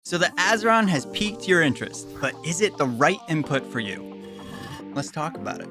So the Azeron has piqued your interest, but is it the right input for you? Let's talk about it.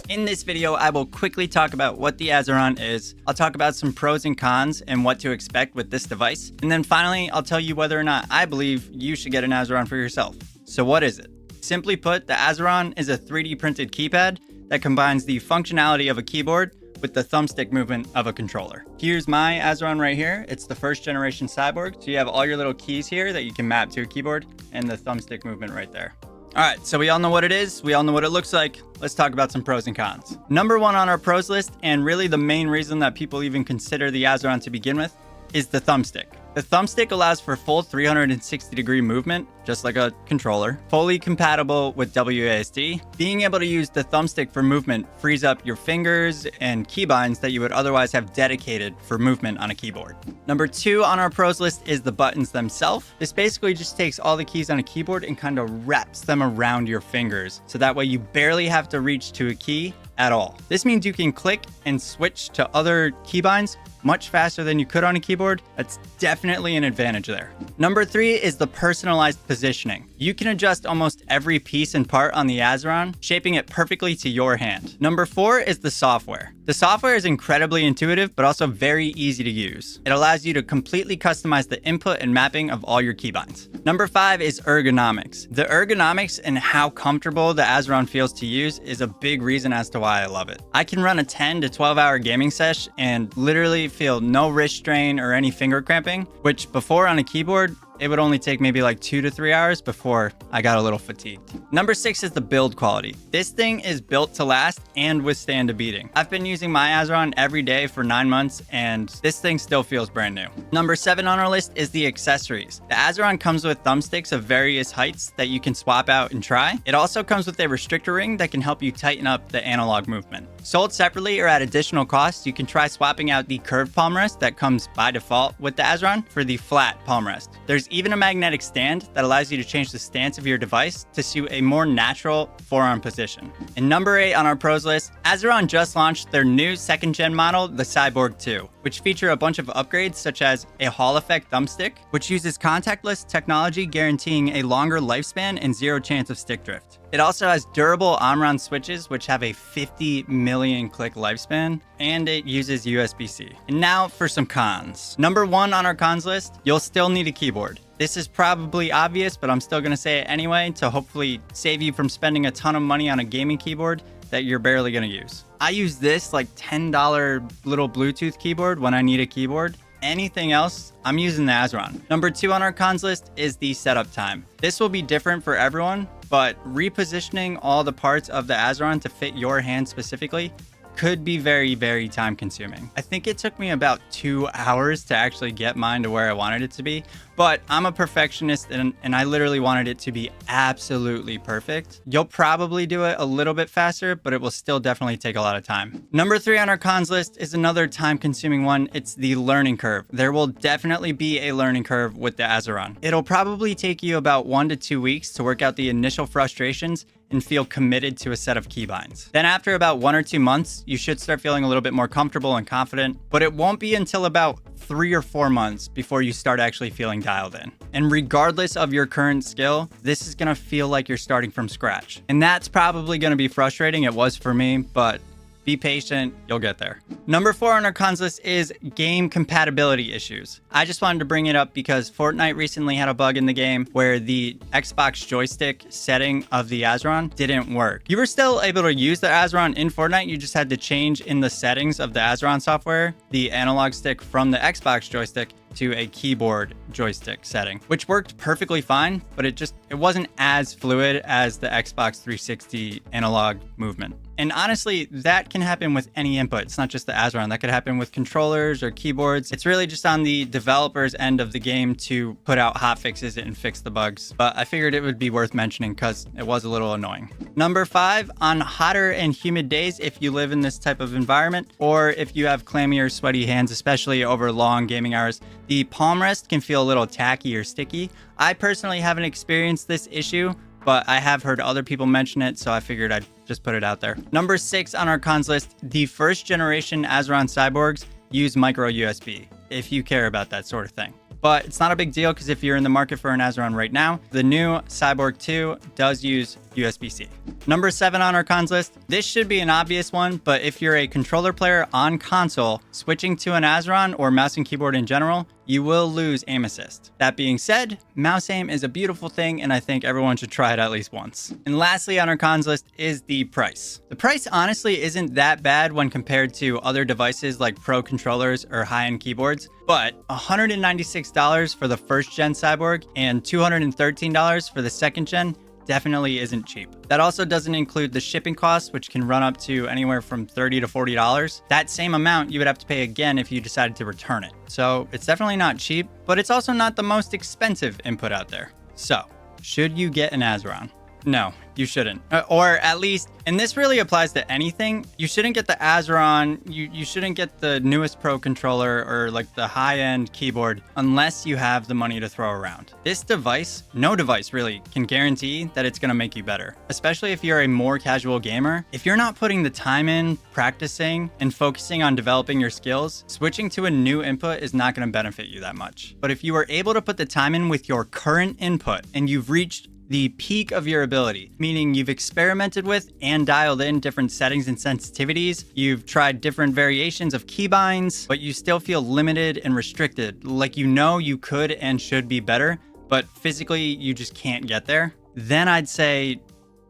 In this video, I will quickly talk about what the Azeron is. I'll talk about some pros and cons and what to expect with this device. And then finally, I'll tell you whether or not I believe you should get an Azeron for yourself. So what is it? Simply put, the Azeron is a 3D printed keypad that combines the functionality of a keyboard with the thumbstick movement of a controller. Here's my Azeron right here. It's the first generation Cyborg. So you have all your little keys here that you can map to a keyboard and the thumbstick movement right there. All right, so we all know what it is. We all know what it looks like. Let's talk about some pros and cons. Number one on our pros list, and really the main reason that people even consider the Azeron to begin with, is the thumbstick. The thumbstick allows for full 360-degree movement, just like a controller, fully compatible with WASD. Being able to use the thumbstick for movement frees up your fingers and keybinds that you would otherwise have dedicated for movement on a keyboard. Number two on our pros list is the buttons themselves. This basically just takes all the keys on a keyboard and kind of wraps them around your fingers, so that way you barely have to reach to a key at all. This means you can click and switch to other keybinds much faster than you could on a keyboard. That's definitely an advantage there. Number three is the personalized positioning. You can adjust almost every piece and part on the Azeron, shaping it perfectly to your hand. Number four is the software. The software is incredibly intuitive, but also very easy to use. It allows you to completely customize the input and mapping of all your keybinds. Number five is ergonomics. The ergonomics and how comfortable the Azeron feels to use is a big reason as to why I love it. I can run a 10 to 12 hour gaming sesh and literally feel no wrist strain or any finger cramping, which before on a keyboard, it would only take maybe like 2 to 3 hours before I got a little fatigued. Number six is the build quality. This thing is built to last and withstand a beating. I've been using my Azeron every day for 9 months and this thing still feels brand new. Number seven on our list is the accessories. The Azeron comes with thumbsticks of various heights that you can swap out and try. It also comes with a restrictor ring that can help you tighten up the analog movement. Sold separately or at additional cost, you can try swapping out the curved palm rest that comes by default with the Azeron for the flat palm rest. There's even a magnetic stand that allows you to change the stance of your device to suit a more natural forearm position. And number eight on our pros list, Azeron just launched their new second gen model, the Cyborg 2, which feature a bunch of upgrades such as a Hall effect thumbstick, which uses contactless technology guaranteeing a longer lifespan and zero chance of stick drift. It also has durable Omron switches, which have a 50 million click lifespan, and it uses USB-C. And now for some cons. Number one on our cons list, you'll still need a keyboard. This is probably obvious, but I'm still gonna say it anyway to hopefully save you from spending a ton of money on a gaming keyboard that you're barely gonna use. I use this like $10 little Bluetooth keyboard when I need a keyboard. Anything else, I'm using the Azeron. Number two on our cons list is the setup time. This will be different for everyone, but repositioning all the parts of the Azeron to fit your hand specifically could be very, very time consuming. I think it took me about 2 hours to actually get mine to where I wanted it to be, but I'm a perfectionist and I literally wanted it to be absolutely perfect. You'll probably do it a little bit faster, but it will still definitely take a lot of time. Number three on our cons list is another time consuming one. It's the learning curve. There will definitely be a learning curve with the Azeron. It'll probably take you about 1 to 2 weeks to work out the initial frustrations and feel committed to a set of keybinds. Then after about 1 or 2 months, you should start feeling a little bit more comfortable and confident, but it won't be until about 3 or 4 months before you start actually feeling dialed in. And regardless of your current skill, this is gonna feel like you're starting from scratch. And that's probably gonna be frustrating. It was for me, but be patient, you'll get there. Number four on our cons list is game compatibility issues. I just wanted to bring it up because Fortnite recently had a bug in the game where the Xbox joystick setting of the Azeron didn't work. You were still able to use the Azeron in Fortnite, you just had to change in the settings of the Azeron software, the analog stick from the Xbox joystick to a keyboard joystick setting, which worked perfectly fine, but it wasn't as fluid as the Xbox 360 analog movement. And honestly, that can happen with any input. It's not just the Azeron. That could happen with controllers or keyboards. It's really just on the developer's end of the game to put out hotfixes and fix the bugs. But I figured it would be worth mentioning because it was a little annoying. Number five, on hotter and humid days, if you live in this type of environment, or if you have clammy or sweaty hands, especially over long gaming hours, the palm rest can feel a little tacky or sticky. I personally haven't experienced this issue, but I have heard other people mention it, so I figured I'd just put it out there. Number 6 on our cons list, the first generation Azeron Cyborgs use micro USB, if you care about that sort of thing. but it's not a big deal because if you're in the market for an Azeron right now, the new Cyborg 2 does use USB-C. Number 7 on our cons list. This should be an obvious one, but if you're a controller player on console, switching to an Azeron or mouse and keyboard in general, you will lose aim assist. That being said, mouse aim is a beautiful thing, and I think everyone should try it at least once. And lastly on our cons list is the price. The price honestly isn't that bad when compared to other devices like pro controllers or high-end keyboards, but $196 for the first gen Cyborg and $213 for the second gen definitely isn't cheap. That also doesn't include the shipping costs, which can run up to anywhere from $30 to $40. That same amount you would have to pay again if you decided to return it. So it's definitely not cheap, but it's also not the most expensive input out there. So should you get an Azeron? No, you shouldn't. Or at least, and this really applies to anything, you shouldn't get the Azeron, you shouldn't get the newest pro controller or like the high-end keyboard unless you have the money to throw around. This device, no device really, can guarantee that it's gonna make you better. Especially if you're a more casual gamer. If you're not putting the time in, practicing, and focusing on developing your skills, switching to a new input is not gonna benefit you that much. But if you are able to put the time in with your current input and you've reached the peak of your ability, meaning you've experimented with and dialed in different settings and sensitivities, you've tried different variations of keybinds, but you still feel limited and restricted, like you know you could and should be better, but physically you just can't get there, then I'd say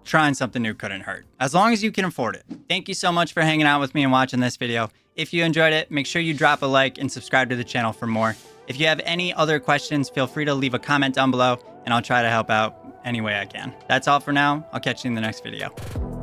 trying something new couldn't hurt, as long as you can afford it. Thank you so much for hanging out with me and watching this video. If you enjoyed it, make sure you drop a like and subscribe to the channel for more. If you have any other questions, feel free to leave a comment down below and I'll try to help out any way I can. That's all for now. I'll catch you in the next video.